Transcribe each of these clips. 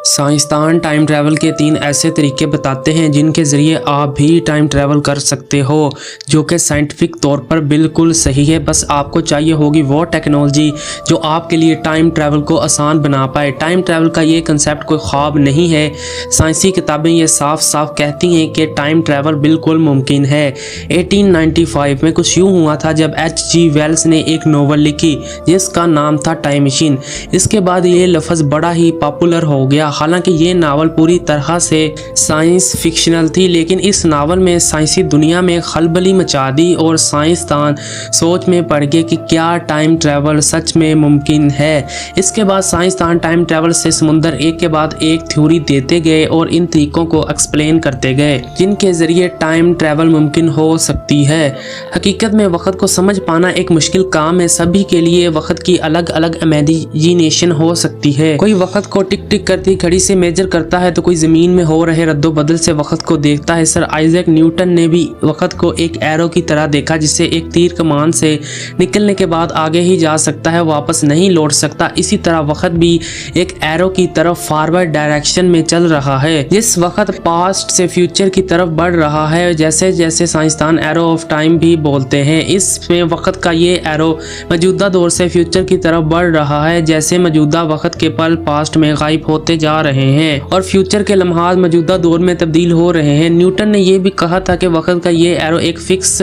साइंसदान time travel के 3 ऐसे तरीके बताते हैं जिनके ज़रिए आप भी टाइम ट्रैवल कर सकते हो, जो कि साइंटिफिक तौर पर बिल्कुल सही है। बस आपको चाहिए होगी वो टेक्नोलॉजी जो आपके लिए टाइम ट्रैवल को आसान बना पाए। टाइम ट्रैवल का ये कंसेप्ट कोई ख्वाब नहीं है। साइंसी किताबें ये साफ साफ कहती हैं कि टाइम ट्रैवल बिल्कुल मुमकिन है। 1895 में कुछ यूँ हुआ था जब H.G. वेल्स ने एक नोवेल लिखी जिसका नाम था टाइम मशीन। इसके बाद ये लफ्ज़ बड़ा ही पॉपुलर हो गया। हालांकि ये नावल पूरी तरह से साइंस फिक्शनल थी, लेकिन इस नावल में साइंसी दुनिया में खलबली मचा दी और साइंसदान सोच में पड़ गए कि क्या टाइम ट्रैवल सच में मुमकिन है। इसके बाद साइंसदान टाइम ट्रैवल से समुंदर एक के बाद एक थ्योरी देते गए और इन तरीकों को एक्सप्लेन करते गए जिनके ज़रिए टाइम ट्रैवल मुमकिन हो सकती है। हकीकत में वक्त को समझ पाना एक मुश्किल काम है। सभी के लिए वक्त की अलग अलग इमेजिनेशन हो सकती है। कोई वक्त को टिक टिक करती घड़ी से मेजर करता है तो कोई ज़मीन में हो रहे रद्दो बदल से वक्त को देखता है। सर आइजैक न्यूटन ने भी वक्त को एक एरो की तरह देखा, जिससे एक तीर कमान से निकलने के बाद आगे ही जा सकता है, वापस नहीं लौट सकता। इसी तरह वक्त भी एक एरो की तरफ फॉरवर्ड डायरेक्शन में चल रहा है, जिस वक्त पास्ट से फ्यूचर की तरफ बढ़ रहा है, जैसे जैसे साइंसदान एरो ऑफ टाइम भी बोलते हैं। इसमें वक्त का ये एरो मौजूदा दौर से फ्यूचर की तरफ बढ़ रहा है, जैसे मौजूदा वक्त के पल पास्ट में गायब होते जा रहे हैं और फ्यूचर के लम्हात मौजूदा दौर में तब्दील हो रहे हैं। न्यूटन ने यह भी कहा था कि वक्त का ये एरो एक फिक्स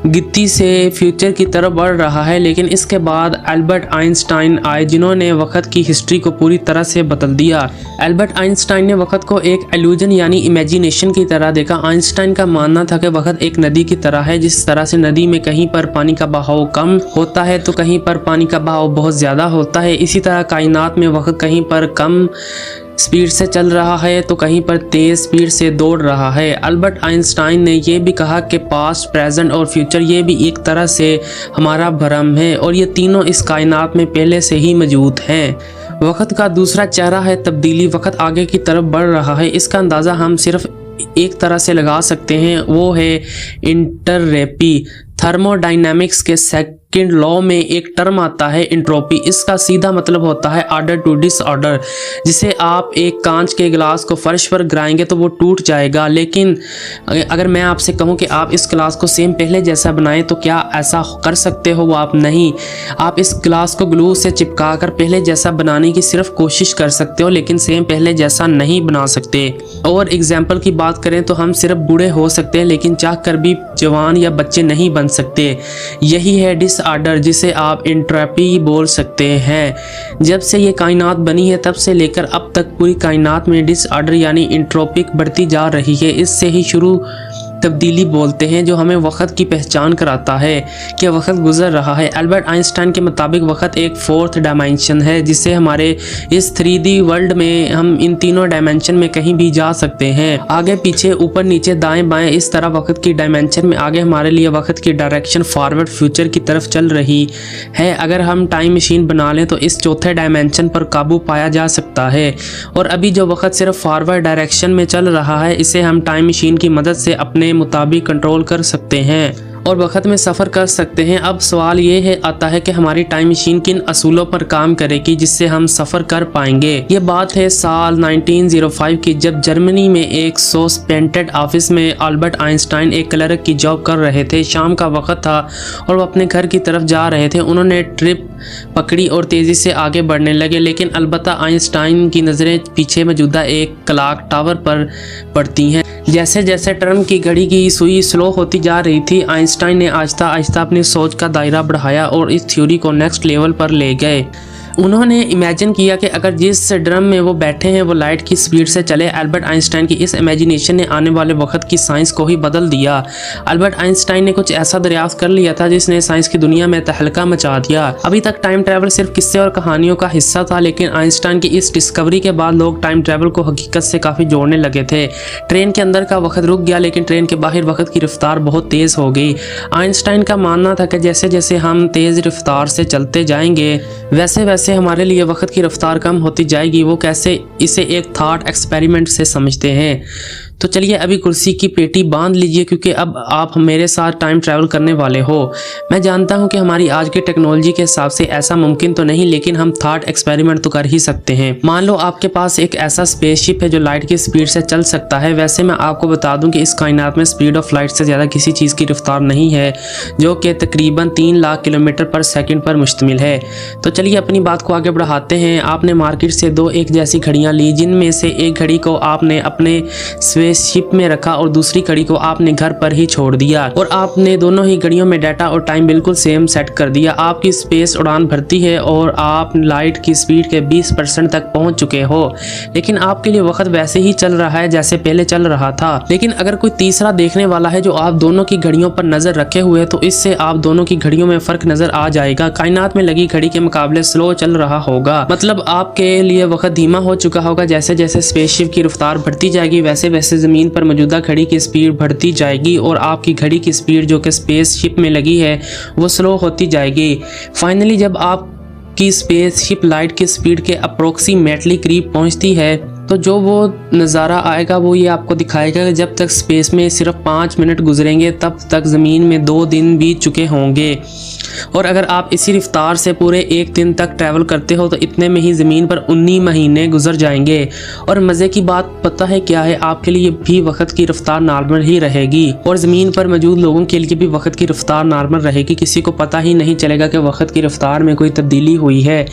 गति से फ्यूचर की तरफ बढ़ रहा है, लेकिन इसके बाद एल्बर्ट आइंस्टाइन आए जिन्होंने वक्त की हिस्ट्री को पूरी तरह से बदल दिया। एल्बर्ट आइंस्टाइन ने वक्त को एक इल्यूजन यानी इमेजिनेशन की तरह देखा। आइंस्टाइन का मानना था कि वक्त एक नदी की तरह है। जिस तरह से नदी में कहीं पर पानी का बहाव कम होता है तो कहीं पर पानी का बहाव बहुत ज़्यादा होता है, इसी तरह कायनात में वक्त कहीं पर कम स्पीड से चल रहा है तो कहीं पर तेज़ स्पीड से दौड़ रहा है। अल्बर्ट आइंस्टाइन ने यह भी कहा कि पास्ट, प्रेजेंट और फ्यूचर ये भी एक तरह से हमारा भ्रम है और ये तीनों इस कायनात में पहले से ही मौजूद हैं। वक्त का दूसरा चेहरा है तब्दीली। वक्त आगे की तरफ बढ़ रहा है। इसका अंदाज़ा हम सिर्फ एक तरह से लगा सकते हैं, वो है इंटररेपी। थर्मोडाइनमिक्स के सेकंड लॉ में एक टर्म आता है इंट्रोपी। इसका सीधा मतलब होता है ऑर्डर टू डिसऑर्डर। जिसे आप एक कांच के गिलास को फर्श पर गिराएंगे तो वो टूट जाएगा, लेकिन अगर मैं आपसे कहूं कि आप इस गिलास को सेम पहले जैसा बनाएं तो क्या ऐसा कर सकते हो? आप नहीं। आप इस गिलास को ग्लू से चिपका कर पहले जैसा बनाने की सिर्फ कोशिश कर सकते हो, लेकिन सेम पहले जैसा नहीं बना सकते। और एग्जाम्पल की बात करें तो हम सिर्फ बूढ़े हो सकते हैं, लेकिन चाह कर भी जवान या बच्चे नहीं बन सकते। यही है डिसऑर्डर, जिसे आप एंट्रोपी बोल सकते हैं। जब से ये कायनात बनी है तब से लेकर अब तक पूरी कायनात में डिसऑर्डर यानी एंट्रोपिक बढ़ती जा रही है। इससे ही शुरू तब्दीली बोलते हैं जो हमें वक्त की पहचान कराता है कि वक्त गुजर रहा है। अल्बर्ट आइंस्टाइन के मुताबिक वक्त एक फोर्थ डायमेंशन है, जिससे हमारे इस 3D वर्ल्ड में हम इन तीनों डायमेंशन में कहीं भी जा सकते हैं, आगे पीछे, ऊपर नीचे, दाएं बाएं। इस तरह वक्त की डायमेंशन में आगे हमारे लिए वक्त की डायरेक्शन फॉरवर्ड फ्यूचर की तरफ चल रही है। अगर हम टाइम मशीन बना लें तो इस चौथे डायमेंशन पर काबू पाया जा सकता है। और अभी जो वक्त सिर्फ फॉरवर्ड डायरेक्शन में चल रहा है, इसे हम टाइम मशीन की मदद से अपने मुताबिक कंट्रोल कर सकते हैं और वक्त में सफ़र कर सकते हैं। अब सवाल ये है आता है कि हमारी टाइम मशीन किन असूलों पर काम करेगी जिससे हम सफ़र कर पाएंगे। ये बात है साल 1905 की, जब जर्मनी में एक सस्पेंडेड ऑफिस में अल्बर्ट आइंस्टाइन एक क्लर्क की जॉब कर रहे थे। शाम का वक्त था और वो अपने घर की तरफ जा रहे थे। उन्होंने ट्रिप पकड़ी और तेज़ी से आगे बढ़ने लगे, लेकिन अलबत्ता आइंस्टाइन की नज़रें पीछे मौजूदा एक क्लॉक टावर पर पड़ती हैं। जैसे जैसे टर्म की घड़ी की सुई स्लो होती जा रही थी, आइंस्टाइन ने आहिस्ता आहिस्ता अपनी सोच का दायरा बढ़ाया और इस थ्योरी को नेक्स्ट लेवल पर ले गए। उन्होंने इमेजिन किया कि अगर जिस ड्रम में वो बैठे हैं वो लाइट की स्पीड से चले। अल्बर्ट आइंस्टाइन की इस इमेजिनेशन ने आने वाले वक्त की साइंस को ही बदल दिया। अल्बर्ट आइंस्टाइन ने कुछ ऐसा दरियाफ्त कर लिया था जिसने साइंस की दुनिया में तहलका मचा दिया। अभी तक टाइम ट्रैवल सिर्फ किस्से और कहानियों का हिस्सा था, लेकिन आइंस्टाइन की इस डिस्कवरी के बाद लोग टाइम ट्रैवल को हकीकत से काफ़ी जोड़ने लगे थे। ट्रेन के अंदर का वक्त रुक गया, लेकिन ट्रेन के बाहर वक्त की रफ्तार बहुत तेज़ हो गई। आइंस्टाइन का मानना था कि जैसे जैसे हम तेज़ रफ्तार से चलते जाएंगे वैसे वैसे हमारे लिए वक्त की रफ्तार कम होती जाएगी। वो कैसे? इसे एक थॉट एक्सपेरिमेंट से समझते हैं। तो चलिए अभी कुर्सी की पेटी बांध लीजिए, क्योंकि अब आप मेरे साथ टाइम ट्रैवल करने वाले हो। मैं जानता हूं कि हमारी आज की टेक्नोलॉजी के हिसाब से ऐसा मुमकिन तो नहीं, लेकिन हम थॉट एक्सपेरिमेंट तो कर ही सकते हैं। मान लो आपके पास एक ऐसा स्पेसशिप है जो लाइट की स्पीड से चल सकता है। वैसे मैं आपको बता दूं कि इस कायनात में स्पीड ऑफ लाइट से ज़्यादा किसी चीज़ की रफ्तार नहीं है, जो कि तकरीबन 3 लाख किलोमीटर पर सेकंड पर मुश्तमिल है। तो चलिए अपनी बात को आगे बढ़ाते हैं। आपने मार्केट से 2 एक जैसी घड़ियाँ ली, जिनमें से एक घड़ी को आपने अपने स्पेसशिप में रखा और दूसरी घड़ी को आपने घर पर ही छोड़ दिया, और आपने दोनों ही घड़ियों में डाटा और टाइम बिल्कुल सेम सेट कर दिया। आपकी स्पेस उड़ान भरती है और आप लाइट की स्पीड के 20% तक पहुंच चुके हो, लेकिन आपके लिए वक्त वैसे ही चल रहा है जैसे पहले चल रहा था। लेकिन अगर कोई तीसरा देखने वाला है जो आप दोनों की घड़ियों पर नजर रखे हुए है, तो इससे आप दोनों की घड़ियों में फर्क नजर आ जाएगा। कायनात में लगी घड़ी के मुकाबले स्लो चल रहा होगा, मतलब आपके लिए वक्त धीमा हो चुका होगा। जैसे जैसे स्पेसशिप की रफ्तार बढ़ती जाएगी, वैसे वैसे जमीन पर मौजूदा घड़ी की स्पीड बढ़ती जाएगी, और आपकी घड़ी की स्पीड जो कि स्पेसशिप में लगी है वो स्लो होती जाएगी। फाइनली जब आपकी स्पेसशिप लाइट की स्पीड के अप्रोक्सीमेटली करीब पहुंचती है, तो जो वो नज़ारा आएगा वो ये आपको दिखाएगा कि जब तक स्पेस में सिर्फ 5 मिनट गुजरेंगे, तब तक ज़मीन में 2 दिन बीत चुके होंगे। और अगर आप इसी रफ्तार से पूरे 1 दिन तक ट्रैवल करते हो, तो इतने में ही ज़मीन पर 19 महीने गुजर जाएंगे। और मज़े की बात पता है क्या है, आपके लिए भी वक्त की रफ्तार नॉर्मल ही रहेगी, और ज़मीन पर मौजूद लोगों के लिए भी वक्त की रफ्तार नॉर्मल रहेगी। किसी को पता ही नहीं चलेगा कि वक्त की रफ्तार में कोई तब्दीली हुई है।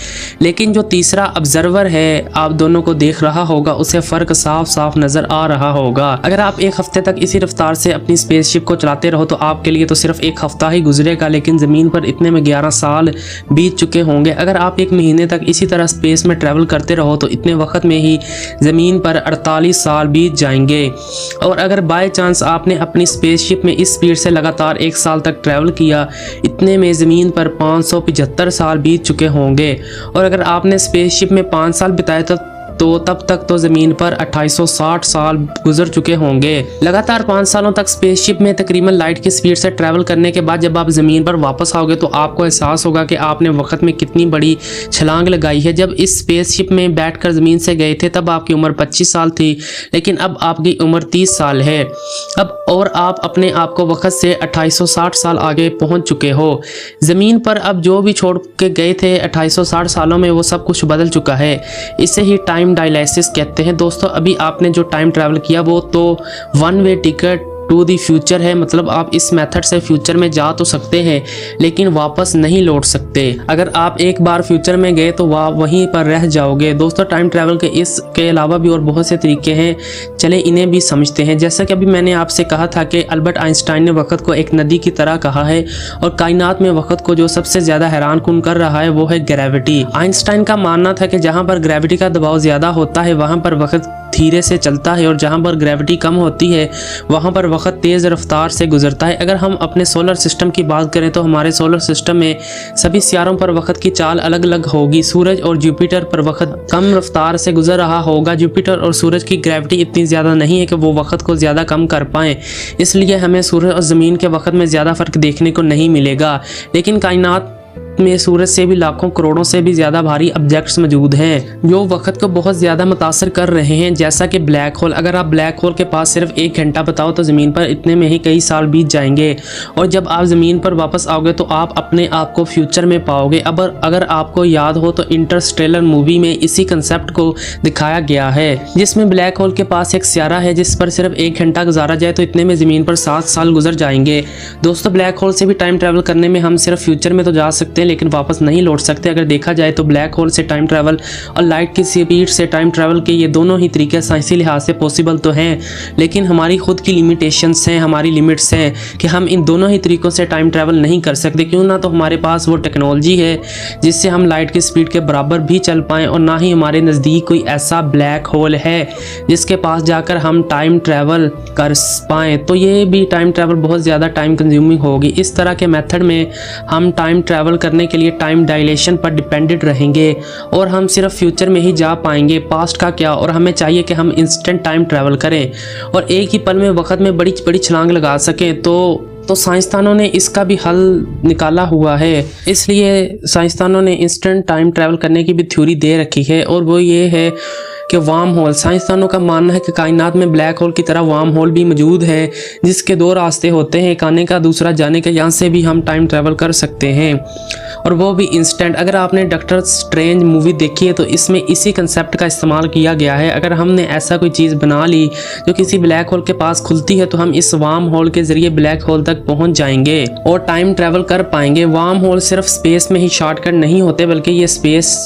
लेकिन जो तीसरा ऑब्जर्वर है, आप दोनों को देख रहा होगा, उसे फर्क साफ साफ नजर आ रहा होगा। अगर आप 1 हफ्ते तक इसी रफ्तार से अपनी स्पेसशिप को चलाते रहो, तो आपके लिए तो सिर्फ 1 हफ्ता ही गुजरेगा, लेकिन जमीन पर इतने में 11 साल बीत चुके होंगे। अगर आप 1 महीने तक इसी तरह स्पेस में ट्रैवल करते रहो, तो इतने वक्त में ही जमीन पर 48 साल बीत जाएंगे। और अगर बाय चांस आपने अपनी स्पेसशिप में इस स्पीड से लगातार 1 साल तक ट्रैवल किया, इतने में जमीन पर 575 साल बीत चुके होंगे। और अगर आपने स्पेसशिप में 5 साल बिताए, तो तब तक तो ज़मीन पर 2860 साल गुजर चुके होंगे। लगातार 5 सालों तक स्पेसशिप में तकरीबन लाइट की स्पीड से ट्रैवल करने के बाद जब आप ज़मीन पर वापस आओगे, तो आपको एहसास होगा कि आपने वक्त में कितनी बड़ी छलांग लगाई है। जब इस स्पेसशिप में बैठकर ज़मीन से गए थे, तब आपकी उम्र 25 साल थी, लेकिन अब आपकी उम्र 30 साल है। अब और आप अपने आप को वक्त से 2860 साल आगे पहुँच चुके हो। ज़मीन पर अब जो भी छोड़ के गए थे 2860 सालों में, वो सब कुछ बदल चुका है। इसे ही टाइम डायलिसिस कहते हैं। दोस्तों, अभी आपने जो टाइम ट्रैवल किया वो तो 1 वे टिकट टू दी फ्यूचर है, मतलब आप इस मेथड से फ्यूचर में जा तो सकते हैं, लेकिन वापस नहीं लौट सकते। अगर आप एक बार फ्यूचर में गए तो वहीं पर रह जाओगे। दोस्तों, टाइम ट्रैवल के इसके अलावा भी और बहुत से तरीके हैं, चले इन्हें भी समझते हैं। जैसा कि अभी मैंने आपसे कहा था कि अल्बर्ट आइंस्टाइन ने वक्त को एक नदी की तरह कहा है, और कायनात में वक्त को जो सबसे ज़्यादा हैरान कुन कर रहा है वो है ग्रेविटी। आइंस्टाइन का मानना था कि जहाँ पर ग्रेविटी का दबाव ज़्यादा होता है, वहाँ पर वक्त धीरे से चलता है, और जहाँ पर ग्रेविटी कम होती है, वहाँ पर वक्त तेज़ रफ्तार से गुजरता है। अगर हम अपने सोलर सिस्टम की बात करें, तो हमारे सोलर सिस्टम में सभी सियारों पर वक्त की चाल अलग अलग होगी। सूरज और जुपिटर पर वक्त कम रफ्तार से गुजर रहा होगा। जुपिटर और सूरज की ग्रेविटी इतनी ज़्यादा नहीं है कि वो वक्त को ज़्यादा कम कर पाएँ, इसलिए हमें सूरज और ज़मीन के वक्त में ज़्यादा फ़र्क देखने को नहीं मिलेगा। लेकिन कायनात में सूरज से भी लाखों करोड़ों से भी ज़्यादा भारी ऑब्जेक्ट्स मौजूद हैं, जो वक्त को बहुत ज़्यादा मुतासर कर रहे हैं, जैसा कि ब्लैक होल। अगर आप ब्लैक होल के पास सिर्फ 1 घंटा बताओ, तो ज़मीन पर इतने में ही कई साल बीत जाएंगे। और जब आप ज़मीन पर वापस आओगे, तो आप अपने आप को फ्यूचर में पाओगे। अब अगर आपको याद हो, तो इंटरस्टेलर मूवी में इसी कंसेप्ट को दिखाया गया है, जिसमें ब्लैक होल के पास एक सियारा है जिस पर सिर्फ 1 घंटा गुजारा जाए, तो इतने में ज़मीन पर 7 साल गुजर जाएंगे। दोस्तों, ब्लैक होल से भी टाइम ट्रैवल करने में हम सिर्फ फ्यूचर में तो जा सकते हैं, लेकिन वापस नहीं लौट सकते। अगर देखा जाए तो ब्लैक होल से टाइम ट्रैवल और लाइट की स्पीड से टाइम ट्रैवल के ये दोनों ही तरीके साइंसी लिहाज से पॉसिबल तो हैं, लेकिन हमारी खुद की लिमिटेशंस हैं, हमारी लिमिट्स हैं कि हम इन दोनों ही तरीकों से टाइम ट्रैवल नहीं कर सकते। क्यों ना तो हमारे पास वो टेक्नोलॉजी है जिससे हम लाइट की स्पीड के बराबर भी चल पाएँ, और ना ही हमारे नज़दीक कोई ऐसा ब्लैक होल है जिसके पास जाकर हम टाइम ट्रैवल कर पाएँ। तो ये भी टाइम ट्रैवल बहुत ज़्यादा टाइम कंज्यूमिंग होगी। इस तरह के मेथड में हम टाइम ट्रैवल करने के लिए टाइम डायलेशन पर डिपेंडेंट रहेंगे, और हम सिर्फ फ्यूचर में ही जा पाएंगे। पास्ट का क्या, और हमें चाहिए कि हम इंस्टेंट टाइम ट्रैवल करें और एक ही पल में वक्त में बड़ी बड़ी छलांग लगा सकें। तो साइंसदानों ने इसका भी हल निकाला हुआ है, इसलिए साइंसदानों ने इंस्टेंट टाइम ट्रैवल करने की भी थ्योरी दे रखी है, और वो ये है कि वार्म होल, साइंसदानों का मानना है कि कायनात में ब्लैक होल की तरह वार्म होल भी मौजूद है, जिसके दो रास्ते होते हैं, एक आने का दूसरा जाने का। यहाँ से भी हम टाइम ट्रैवल कर सकते हैं और वो भी इंस्टेंट। अगर आपने डॉक्टर स्ट्रेंज मूवी देखी है तो इसमें इसी कंसेप्ट का इस्तेमाल किया गया है। अगर हमने ऐसा कोई चीज़ बना ली जो किसी ब्लैक होल के पास खुलती है तो हम इस वार्म होल के ज़रिए ब्लैक होल तक पहुंच जाएंगे और टाइम ट्रैवल कर पाएंगे। वार्म होल सिर्फ स्पेस में ही शॉर्टकट नहीं होते बल्कि ये स्पेस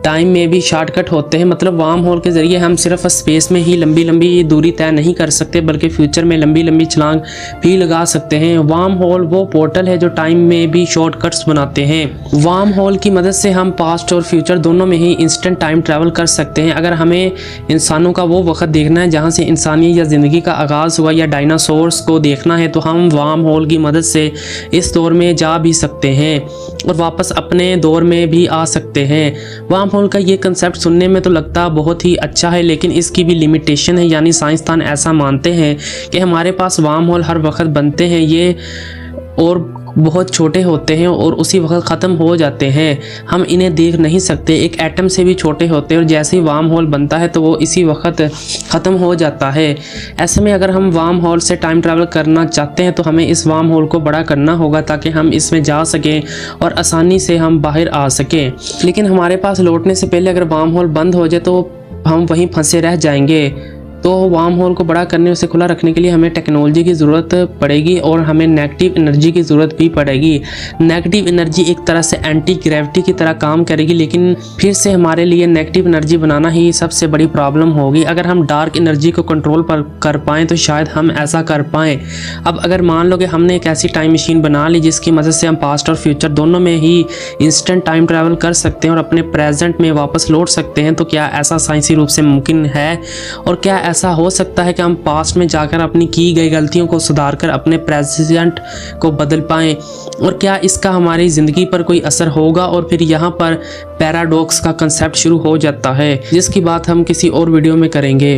टाइम में भी शॉर्टकट होते हैं। मतलब वार्म होल के ज़रिए हम सिर्फ स्पेस में ही लंबी लंबी दूरी तय नहीं कर सकते बल्कि फ्यूचर में लंबी लंबी छलांग भी लगा सकते हैं। वार्म होल वो पोर्टल है जो टाइम में भी शॉर्टकट्स बनाते हैं। वार्म होल की मदद से हम पास्ट और फ्यूचर दोनों में ही इंस्टेंट टाइम ट्रैवल कर सकते हैं। अगर हमें इंसानों का वो वक्त देखना है जहाँ से इंसानियत या ज़िंदगी का आगाज़ हुआ या डायनासोर्स को देखना है तो हम वार्म होल की मदद से इस दौर में जा भी सकते हैं और वापस अपने दौर में भी आ सकते हैं। वार्म होल का ये कंसेप्ट सुनने में तो लगता बहुत ही अच्छा है, लेकिन इसकी भी लिमिटेशन है। यानी साइंसदान ऐसा मानते हैं कि हमारे पास वार्म होल हर वक्त बनते हैं, ये और बहुत छोटे होते हैं और उसी वक्त ख़त्म हो जाते हैं। हम इन्हें देख नहीं सकते, एक एटम से भी छोटे होते हैं और जैसे ही वार्म होल बनता है तो वो इसी वक्त ख़त्म हो जाता है। ऐसे में अगर हम वार्म होल से टाइम ट्रैवल करना चाहते हैं तो हमें इस वार्म होल को बड़ा करना होगा ताकि हम इसमें जा सकें और आसानी से हम बाहर आ सकें। लेकिन हमारे पास लौटने से पहले अगर वार्म होल बंद हो जाए तो हम वहीं फंसे रह जाएंगे। तो वार्म होल को बड़ा करने उसे खुला रखने के लिए हमें टेक्नोलॉजी की ज़रूरत पड़ेगी और हमें नेगेटिव एनर्जी की ज़रूरत भी पड़ेगी। नेगेटिव एनर्जी एक तरह से एंटी ग्रेविटी की तरह काम करेगी, लेकिन फिर से हमारे लिए नेगेटिव एनर्जी बनाना ही सबसे बड़ी प्रॉब्लम होगी। अगर हम डार्क एनर्जी को कंट्रोल कर पाएँ तो शायद हम ऐसा कर पाएँ। अब अगर मान लो कि हमने एक ऐसी टाइम मशीन बना ली जिसकी मदद से हम पास्ट और फ्यूचर दोनों में ही इंस्टेंट टाइम ट्रैवल कर सकते हैं और अपने प्रेजेंट में वापस लौट सकते हैं, तो क्या ऐसा साइंसी रूप से मुमकिन है? और क्या ऐसा हो सकता है कि हम पास्ट में जाकर अपनी की गई गलतियों को सुधारकर अपने प्रेजेंट को बदल पाएं? और क्या इसका हमारी ज़िंदगी पर कोई असर होगा? और फिर यहाँ पर पैराडॉक्स का कंसेप्ट शुरू हो जाता है जिसकी बात हम किसी और वीडियो में करेंगे।